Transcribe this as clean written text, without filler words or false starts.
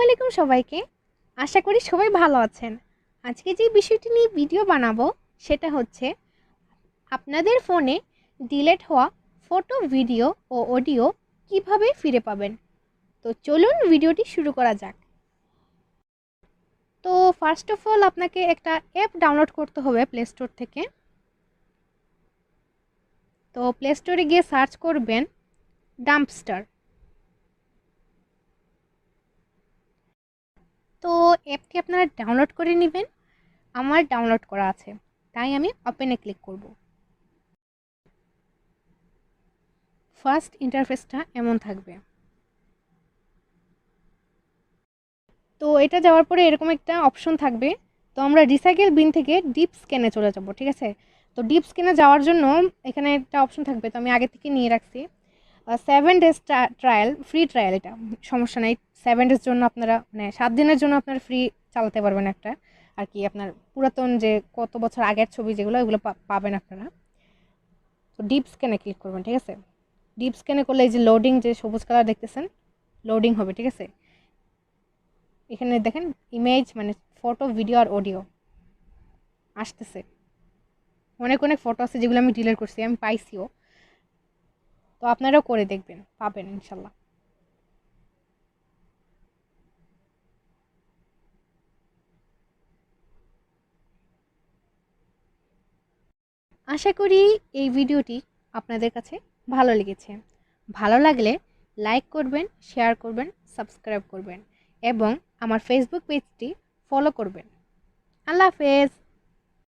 আলাইকুম সবাইকে। আশা করি সবাই ভালো আছেন। আজকে যে বিষয়টি নিয়ে ভিডিও বানাবো সেটা হচ্ছে আপনাদের ফোনে ডিলিট হওয়া ফটো, ভিডিও ও অডিও কিভাবে ফিরে পাবেন। তো চলুন ভিডিওটি শুরু করা যাক। তো ফার্স্ট অফ অল আপনাকে একটা অ্যাপ ডাউনলোড করতে হবে প্লে স্টোর থেকে। তো প্লে স্টোরে গিয়ে সার্চ করবেন ডাম্পস্টার। তো অ্যাপটি আপনারা ডাউনলোড করে নেবেন। আমার ডাউনলোড করা আছে, তাই আমি ওপেনে ক্লিক করব। ফার্স্ট ইন্টারফেসটা এমন থাকবে। তো এটা যাওয়ার পরে এরকম একটা অপশন থাকবে। তো আমরা রিসাইকেল বিন থেকে ডিপ স্ক্যানে চলে যাব, ঠিক আছে। তো ডিপ স্ক্যানে যাওয়ার জন্য এখানে একটা অপশন থাকবে, তো আমি আগে থেকে নিয়ে রাখছি 7 ডেজ ট্রায়াল, ফ্রি ট্রায়াল। এটা সমস্যা নাই, 7 ডেজ জন্য আপনারা মানে 7 দিনের জন্য আপনারা ফ্রি চালাতে পারবেন একটা আর কি। আপনার পুরাতন যে কত বছর আগের ছবি যেগুলো ওগুলো পাবেন আপনারা। তো ডিপ স্ক্যানে ক্লিক করবেন, ঠিক আছে। ডিপ স্ক্যানে করলে এই যে লোডিং, যে সবুজ কালার দেখতেছেন, লোডিং হবে, ঠিক আছে। এখানে দেখেন ইমেজ মানে ফটো, ভিডিও আর অডিও আসতেছে। অনেক অনেক ফটো আছে যেগুলো আমি ডিলিট করছি, আমি পাইছিও। তো আপনারাও করে দেখবেন, পাবেন ইনশাল্লাহ। আশা করি এই ভিডিওটি আপনাদের কাছে ভালো লেগেছে। ভালো লাগলে লাইক করবেন, শেয়ার করবেন, সাবস্ক্রাইব করবেন এবং আমার ফেসবুক পেজটি ফলো করবেন। আল্লাহ হাফেজ।